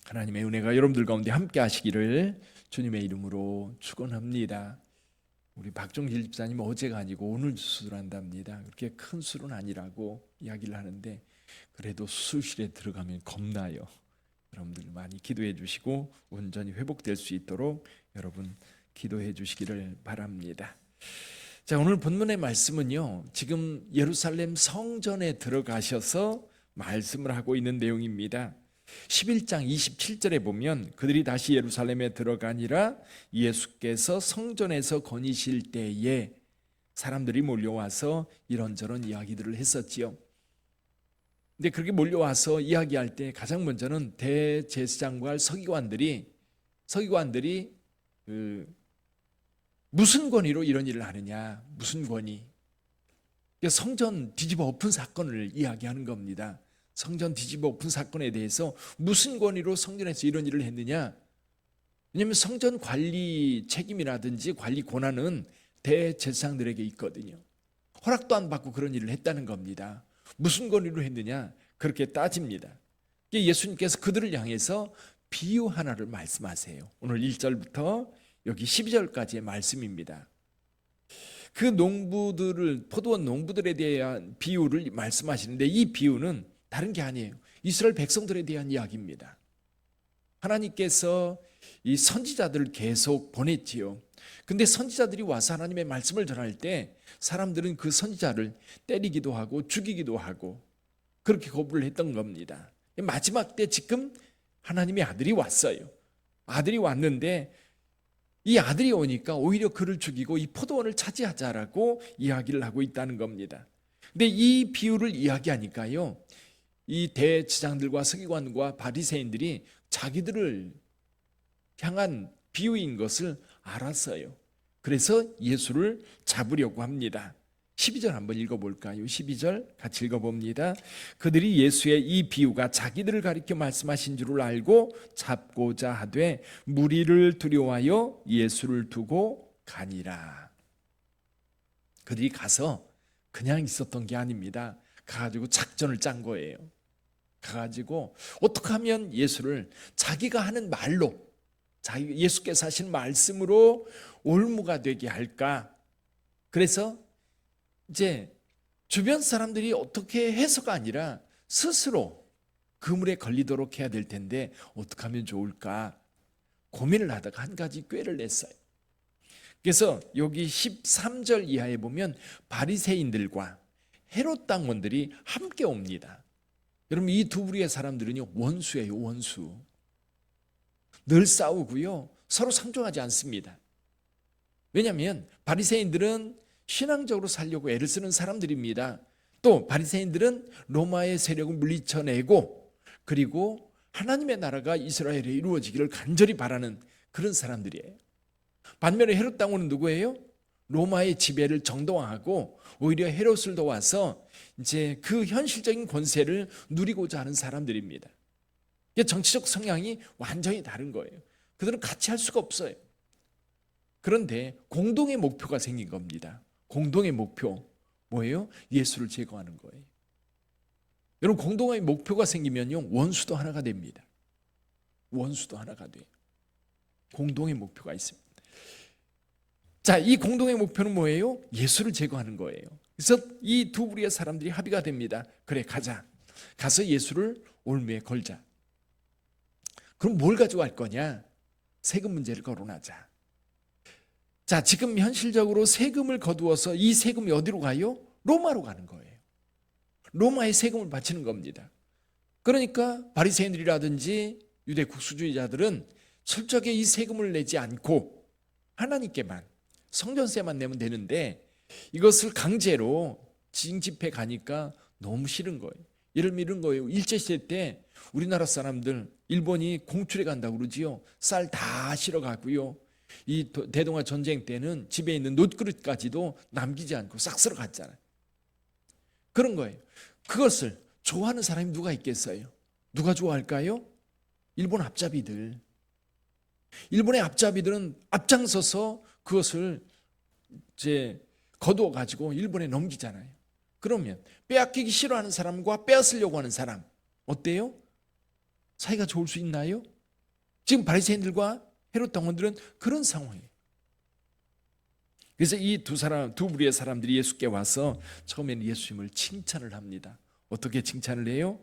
하나님의 은혜가 여러분들 가운데 함께 하시기를 주님의 이름으로 축원합니다. 우리 박종길 집사님 어제가 아니고 오늘 수술을 한답니다. 그렇게 큰 술은 아니라고 이야기를 하는데 그래도 수술실에 들어가면 겁나요. 여러분들 많이 기도해 주시고 온전히 회복될 수 있도록 여러분 기도해 주시기를 바랍니다. 자, 오늘 본문의 말씀은요, 지금 예루살렘 성전에 들어가셔서 말씀을 하고 있는 내용입니다. 11장 27절에 보면 그들이 다시 예루살렘에 들어가니라 예수께서 성전에서 거니실 때에 사람들이 몰려와서 이런저런 이야기들을 했었지요. 근데 그렇게 몰려와서 이야기할 때 가장 먼저는 대제사장과 서기관들이 무슨 권위로 이런 일을 하느냐, 무슨 권위, 성전 뒤집어 엎은 사건을 이야기하는 겁니다. 성전 뒤집어 엎은 사건에 대해서 무슨 권위로 성전에서 이런 일을 했느냐. 왜냐하면 성전 관리 책임이라든지 관리 권한은 대제사장들에게 있거든요. 허락도 안 받고 그런 일을 했다는 겁니다. 무슨 권위로 했느냐, 그렇게 따집니다. 예수님께서 그들을 향해서 비유 하나를 말씀하세요. 오늘 1절부터 여기 12절까지의 말씀입니다. 그 포도원 농부들에 대한 비유를 말씀하시는데 이 비유는 다른 게 아니에요. 이스라엘 백성들에 대한 이야기입니다. 하나님께서 이 선지자들을 계속 보냈지요. 근데 선지자들이 와서 하나님의 말씀을 전할 때 사람들은 그 선지자를 때리기도 하고 죽이기도 하고 그렇게 거부를 했던 겁니다. 마지막 때 지금 하나님의 아들이 왔어요. 아들이 왔는데 이 아들이 오니까 오히려 그를 죽이고 이 포도원을 차지하자라고 이야기를 하고 있다는 겁니다. 근데 이 비유를 이야기하니까요, 이 대제사장들과 서기관과 바리새인들이 자기들을 향한 비유인 것을 알았어요. 그래서 예수를 잡으려고 합니다. 12절 한번 읽어볼까요? 12절 같이 읽어봅니다. 그들이 예수의 이 비유가 자기들을 가리켜 말씀하신 줄을 알고 잡고자 하되 무리를 두려워하여 예수를 두고 가니라. 그들이 가서 그냥 있었던 게 아닙니다. 가가지고 작전을 짠 거예요. 가가지고 어떻게 하면 예수를 자기가 하는 말로, 예수께서 하신 말씀으로 올무가 되게 할까. 그래서 이제 주변 사람들이 어떻게 해서가 아니라 스스로 그물에 걸리도록 해야 될 텐데 어떻게 하면 좋을까 고민을 하다가 한 가지 꾀를 냈어요. 그래서 여기 13절 이하에 보면 바리새인들과 헤롯 당원들이 함께 옵니다. 여러분, 이 두 부류의 사람들은요, 원수예요, 원수. 늘 싸우고요, 서로 상종하지 않습니다. 왜냐하면 바리새인들은 신앙적으로 살려고 애를 쓰는 사람들입니다. 또 바리새인들은 로마의 세력을 물리쳐내고 그리고 하나님의 나라가 이스라엘에 이루어지기를 간절히 바라는 그런 사람들이에요. 반면에 헤롯 당원은 누구예요? 로마의 지배를 정당화하고 오히려 헤롯을 도와서 이제 그 현실적인 권세를 누리고자 하는 사람들입니다. 정치적 성향이 완전히 다른 거예요. 그들은 같이 할 수가 없어요. 그런데 공동의 목표가 생긴 겁니다. 공동의 목표 뭐예요? 예수를 제거하는 거예요. 여러분, 공동의 목표가 생기면요, 원수도 하나가 됩니다. 원수도 하나가 돼요. 공동의 목표가 있습니다. 자, 이 공동의 목표는 뭐예요? 예수를 제거하는 거예요. 그래서 이 두 부류의 사람들이 합의가 됩니다. 그래, 가자. 가서 예수를 올무에 걸자. 그럼 뭘 가지고 갈 거냐? 세금 문제를 거론하자. 자, 지금 현실적으로 세금을 거두어서 이 세금이 어디로 가요? 로마로 가는 거예요. 로마에 세금을 바치는 겁니다. 그러니까 바리새인들이라든지 유대 국수주의자들은 철저하게 이 세금을 내지 않고 하나님께만 성전세만 내면 되는데 이것을 강제로 징집해 가니까 너무 싫은 거예요. 예를 들면 이런 거예요. 일제시대 때 우리나라 사람들 일본이 공출해 간다고 그러지요. 쌀 다 실어 가고요. 이 대동아 전쟁 때는 집에 있는 놋그릇까지도 남기지 않고 싹 쓸어 갔잖아요. 그런 거예요. 그것을 좋아하는 사람이 누가 있겠어요? 누가 좋아할까요? 일본 앞잡이들. 일본의 앞잡이들은 앞장서서 그것을 이제 거두어 가지고 일본에 넘기잖아요. 그러면 빼앗기기 싫어하는 사람과 빼앗으려고 하는 사람 어때요? 사이가 좋을 수 있나요? 지금 바리새인들과 헤롯 당원들은 그런 상황이에요. 그래서 이 두 무리의 사람들이 예수께 와서 처음에는 예수님을 칭찬을 합니다. 어떻게 칭찬을 해요?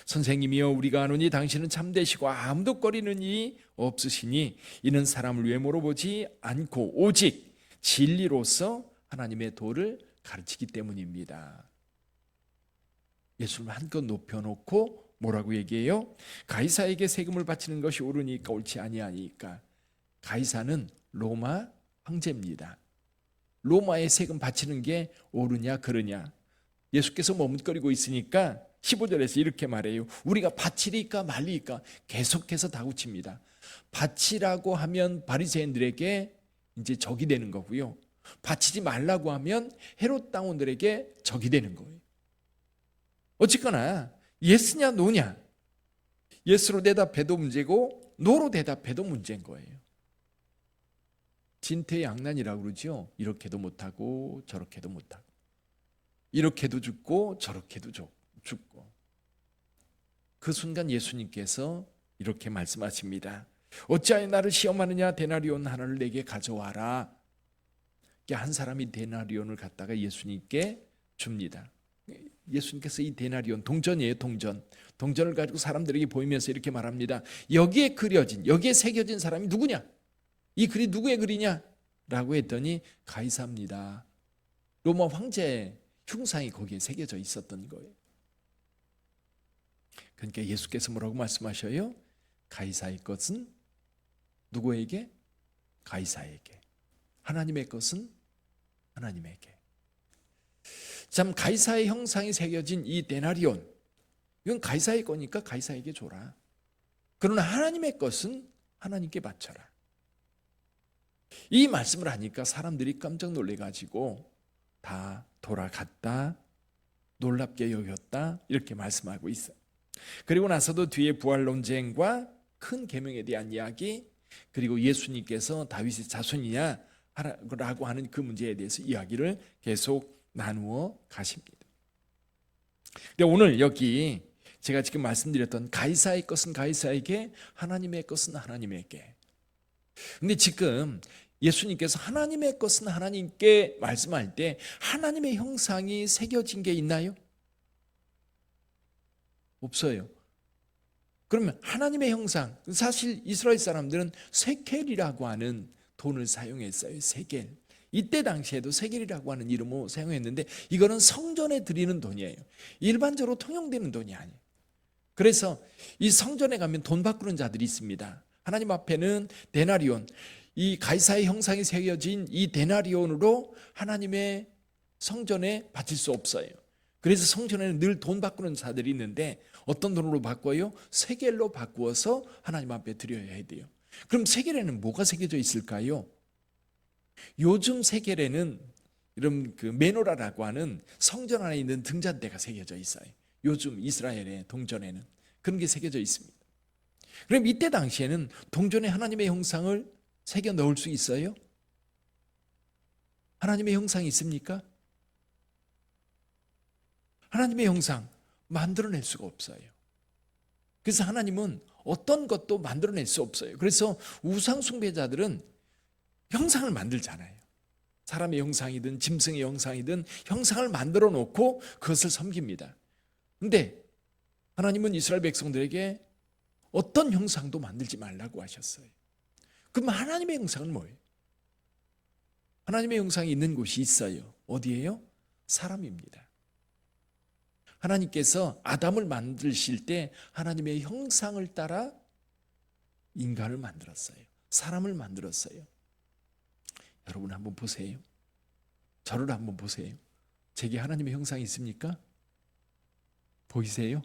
선생님이여, 우리가 아노니 당신은 참되시고 아무도 꺼리는 이 없으시니 이는 사람을 외모로 보지 않고 오직 진리로서 하나님의 도를 가르치기 때문입니다. 예수님을 한껏 높여놓고 뭐라고 얘기해요? 가이사에게 세금을 바치는 것이 옳으니까 옳지 아니하니까. 가이사는 로마 황제입니다. 로마에 세금 바치는 게 옳으냐 그르냐. 예수께서 머뭇거리고 있으니까 15절에서 이렇게 말해요. 우리가 바치리까 말리까 계속해서 다구칩니다. 바치라고 하면 바리새인들에게 이제 적이 되는 거고요. 바치지 말라고 하면 헤롯 당원들에게 적이 되는 거예요. 어쨌거나 예스냐 노냐, 예스로 대답해도 문제고 노로 대답해도 문제인 거예요. 진퇴양난이라고 그러죠. 이렇게도 못하고 저렇게도 못하고, 이렇게도 죽고 저렇게도 죽고. 그 순간 예수님께서 이렇게 말씀하십니다. 어찌하여 나를 시험하느냐? 데나리온 하나를 내게 가져와라. 한 사람이 데나리온을 갖다가 예수님께 줍니다. 예수님께서 이 데나리온, 동전이에요. 동전을 가지고 사람들에게 보이면서 이렇게 말합니다. 여기에 새겨진 사람이 누구냐? 이 글이 누구의 글이냐? 라고 했더니 가이사입니다. 로마 황제의 흉상이 거기에 새겨져 있었던 거예요. 그러니까 예수께서 뭐라고 말씀하셔요? 가이사의 것은 누구에게? 가이사에게. 하나님의 것은 하나님에게. 참, 가이사의 형상이 새겨진 이 데나리온, 이건 가이사의 거니까 가이사에게 줘라. 그러나 하나님의 것은 하나님께 바쳐라. 이 말씀을 하니까 사람들이 깜짝 놀래가지고 다 돌아갔다, 놀랍게 여겼다, 이렇게 말씀하고 있어요. 그리고 나서도 뒤에 부활 논쟁과 큰 계명에 대한 이야기, 그리고 예수님께서 다윗의 자손이냐 라고 하는 그 문제에 대해서 이야기를 계속 나누어 가십니다. 근데 오늘 여기 제가 지금 말씀드렸던 가이사의 것은 가이사에게, 하나님의 것은 하나님에게. 근데 지금 예수님께서 하나님의 것은 하나님께 말씀할 때 하나님의 형상이 새겨진 게 있나요? 없어요. 그러면 하나님의 형상, 사실 이스라엘 사람들은 세켈이라고 하는 돈을 사용했어요. 세켈. 이때 당시에도 세겔이라고 하는 이름으로 사용했는데 이거는 성전에 드리는 돈이에요. 일반적으로 통용되는 돈이 아니에요. 그래서 이 성전에 가면 돈 바꾸는 자들이 있습니다. 하나님 앞에는 데나리온, 이 가이사의 형상이 새겨진 이 데나리온으로 하나님의 성전에 바칠 수 없어요. 그래서 성전에는 늘 돈 바꾸는 자들이 있는데 어떤 돈으로 바꿔요? 세겔로 바꾸어서 하나님 앞에 드려야 돼요. 그럼 세겔에는 뭐가 새겨져 있을까요? 요즘 세겔에는 이런 그 메노라라고 하는 성전 안에 있는 등잔대가 새겨져 있어요. 요즘 이스라엘의 동전에는 그런 게 새겨져 있습니다. 그럼 이때 당시에는 동전에 하나님의 형상을 새겨 넣을 수 있어요? 하나님의 형상이 있습니까? 하나님의 형상 만들어낼 수가 없어요. 그래서 하나님은 어떤 것도 만들어낼 수 없어요. 그래서 우상 숭배자들은 형상을 만들잖아요. 사람의 형상이든 짐승의 형상이든 형상을 만들어 놓고 그것을 섬깁니다. 근데 하나님은 이스라엘 백성들에게 어떤 형상도 만들지 말라고 하셨어요. 그럼 하나님의 형상은 뭐예요? 하나님의 형상이 있는 곳이 있어요. 어디예요? 사람입니다. 하나님께서 아담을 만드실 때 하나님의 형상을 따라 인간을 만들었어요. 사람을 만들었어요. 여러분 한번 보세요. 저를 한번 보세요. 제게 하나님의 형상이 있습니까? 보이세요?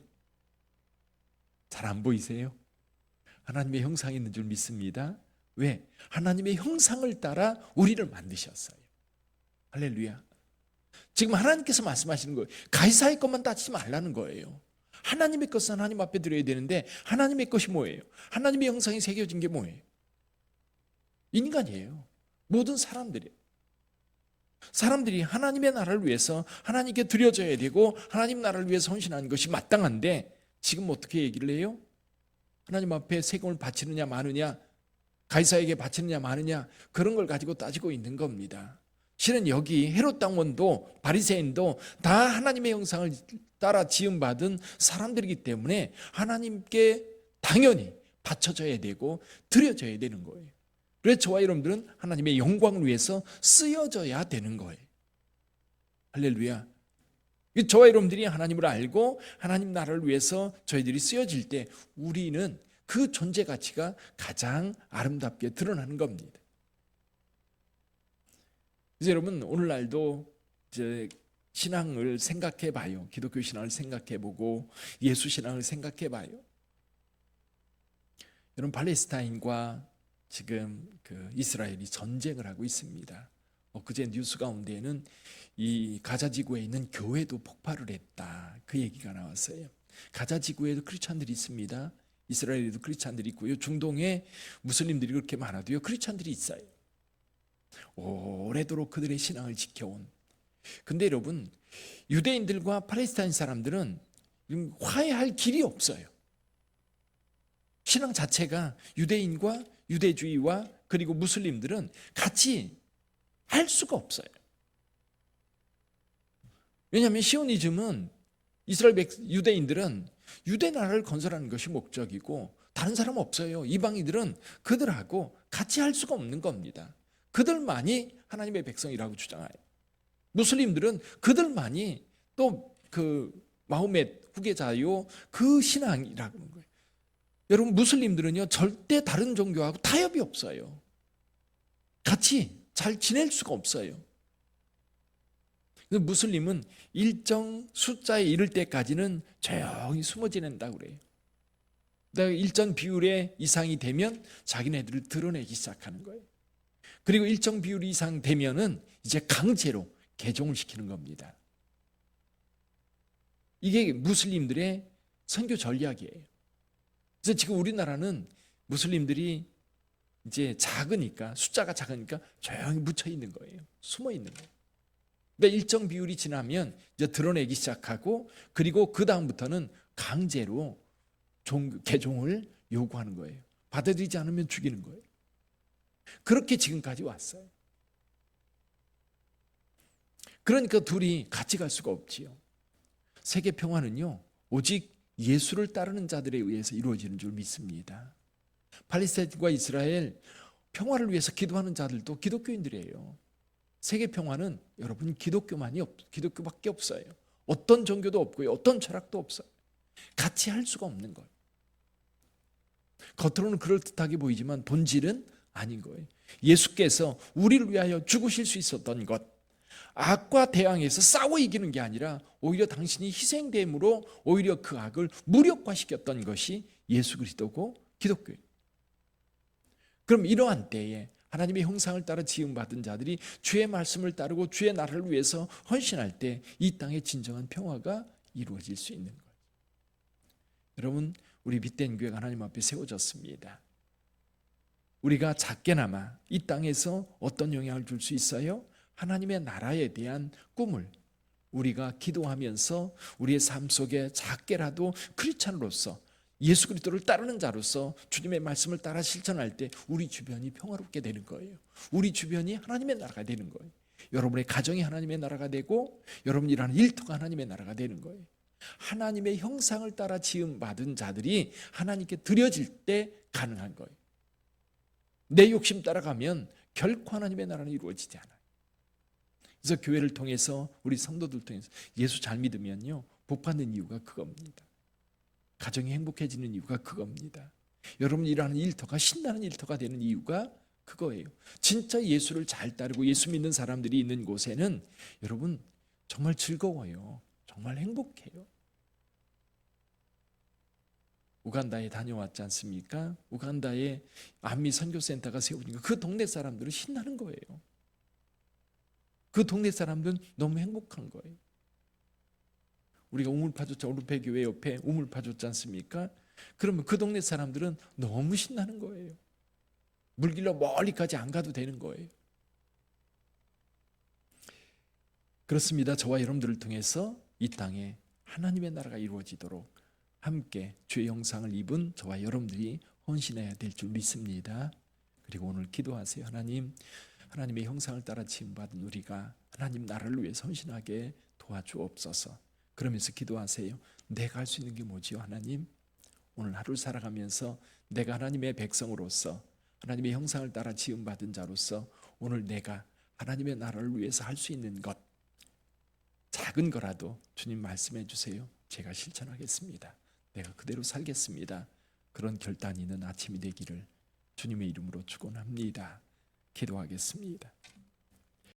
잘 안 보이세요? 하나님의 형상이 있는 줄 믿습니다. 왜? 하나님의 형상을 따라 우리를 만드셨어요. 할렐루야. 지금 하나님께서 말씀하시는 거예요. 가이사의 것만 따지지 말라는 거예요. 하나님의 것은 하나님 앞에 드려야 되는데 하나님의 것이 뭐예요? 하나님의 형상이 새겨진 게 뭐예요? 인간이에요. 모든 사람들이에요. 사람들이 하나님의 나라를 위해서 하나님께 드려져야 되고 하나님 나라를 위해서 헌신하는 것이 마땅한데 지금 어떻게 얘기를 해요? 하나님 앞에 세금을 바치느냐 마느냐, 가이사에게 바치느냐 마느냐, 그런 걸 가지고 따지고 있는 겁니다. 실은 여기 헤롯 당원도 바리새인도 다 하나님의 형상을 따라 지음받은 사람들이기 때문에 하나님께 당연히 바쳐져야 되고 드려져야 되는 거예요. 그래서 저와 여러분들은 하나님의 영광을 위해서 쓰여져야 되는 거예요. 할렐루야. 저와 여러분들이 하나님을 알고 하나님 나라를 위해서 저희들이 쓰여질 때 우리는 그 존재 가치가 가장 아름답게 드러나는 겁니다. 그래서 여러분 오늘날도 이제 신앙을 생각해 봐요. 기독교 신앙을 생각해 보고 예수 신앙을 생각해 봐요. 여러분 팔레스타인과 지금 그 이스라엘이 전쟁을 하고 있습니다. 그제 뉴스 가운데에는 이 가자 지구에 있는 교회도 폭발을 했다, 그 얘기가 나왔어요. 가자 지구에도 크리스찬들이 있습니다. 이스라엘에도 크리스찬들이 있고요. 중동에 무슬림들이 그렇게 많아도요 크리스찬들이 있어요. 오래도록 그들의 신앙을 지켜온. 근데 여러분 유대인들과 팔레스타인 사람들은 화해할 길이 없어요. 신앙 자체가 유대인과 유대주의와 그리고 무슬림들은 같이 할 수가 없어요. 왜냐하면 시오니즘은 이스라엘 유대인들은 유대 나라를 건설하는 것이 목적이고 다른 사람 없어요. 이방인들은 그들하고 같이 할 수가 없는 겁니다. 그들만이 하나님의 백성이라고 주장해요. 무슬림들은 그들만이 또 그 마호멧 후계자요 그 신앙이라고 하는 거예요. 여러분 무슬림들은요 절대 다른 종교하고 타협이 없어요. 같이 잘 지낼 수가 없어요. 무슬림은 일정 숫자에 이를 때까지는 조용히 숨어 지낸다고 그래요. 일정 비율의 이상이 되면 자기네들을 드러내기 시작하는 거예요. 그리고 일정 비율 이상 되면은 이제 강제로 개종을 시키는 겁니다. 이게 무슬림들의 선교 전략이에요. 그래서 지금 우리나라는 무슬림들이 이제 작으니까, 숫자가 작으니까 조용히 묻혀 있는 거예요. 숨어 있는 거예요. 근데 일정 비율이 지나면 이제 드러내기 시작하고, 그리고 그 다음부터는 강제로 개종을 요구하는 거예요. 받아들이지 않으면 죽이는 거예요. 그렇게 지금까지 왔어요. 그러니까 둘이 같이 갈 수가 없지요. 세계 평화는요 오직 예수를 따르는 자들에 의해서 이루어지는 줄 믿습니다. 팔레스타인과 이스라엘 평화를 위해서 기도하는 자들도 기독교인들이에요. 세계 평화는 여러분 기독교밖에 없어요. 어떤 종교도 없고요, 어떤 철학도 없어요. 같이 할 수가 없는 거예요. 겉으로는 그럴듯하게 보이지만 본질은 아닌 거예요. 예수께서 우리를 위하여 죽으실 수 있었던 것, 악과 대항해서 싸워 이기는 게 아니라 오히려 당신이 희생됨으로 오히려 그 악을 무력화시켰던 것이 예수 그리스도고 기독교예요. 그럼 이러한 때에 하나님의 형상을 따라 지음받은 자들이 주의 말씀을 따르고 주의 나라를 위해서 헌신할 때 이 땅에 진정한 평화가 이루어질 수 있는 거예요. 여러분 우리 빛된 교회가 하나님 앞에 세워졌습니다. 우리가 작게나마 이 땅에서 어떤 영향을 줄 수 있어요? 하나님의 나라에 대한 꿈을 우리가 기도하면서 우리의 삶 속에 작게라도 크리스찬으로서 예수 그리스도를 따르는 자로서 주님의 말씀을 따라 실천할 때 우리 주변이 평화롭게 되는 거예요. 우리 주변이 하나님의 나라가 되는 거예요. 여러분의 가정이 하나님의 나라가 되고 여러분이 일하는 일터가 하나님의 나라가 되는 거예요. 하나님의 형상을 따라 지음받은 자들이 하나님께 드려질 때 가능한 거예요. 내 욕심 따라가면 결코 하나님의 나라는 이루어지지 않아요. 그래서 교회를 통해서 우리 성도들 통해서 예수 잘 믿으면요 복 받는 이유가 그겁니다. 가정이 행복해지는 이유가 그겁니다. 여러분이 일하는 일터가 신나는 일터가 되는 이유가 그거예요. 진짜 예수를 잘 따르고 예수 믿는 사람들이 있는 곳에는 여러분 정말 즐거워요. 정말 행복해요. 우간다에 다녀왔지 않습니까? 우간다에 안미 선교센터가 세우니까 그 동네 사람들은 신나는 거예요. 그 동네 사람들은 너무 행복한 거예요. 우리가 우물파 줬자 오르페 교회 옆에 우물파 줬지 않습니까? 그러면 그 동네 사람들은 너무 신나는 거예요. 물길로 멀리까지 안 가도 되는 거예요. 그렇습니다. 저와 여러분들을 통해서 이 땅에 하나님의 나라가 이루어지도록 함께 주의 형상을 입은 저와 여러분들이 헌신해야 될 줄 믿습니다. 그리고 오늘 기도하세요. 하나님, 하나님의 형상을 따라 지음받은 우리가 하나님 나라를 위해 헌신하게 도와주옵소서. 그러면서 기도하세요. 내가 할 수 있는 게 뭐지요? 하나님, 오늘 하루 살아가면서 내가 하나님의 백성으로서 하나님의 형상을 따라 지음받은 자로서 오늘 내가 하나님의 나라를 위해서 할 수 있는 것, 작은 거라도 주님 말씀해 주세요. 제가 실천하겠습니다. 내가 그대로 살겠습니다. 그런 결단이 있는 아침이 되기를 주님의 이름으로 축원합니다. 기도하겠습니다.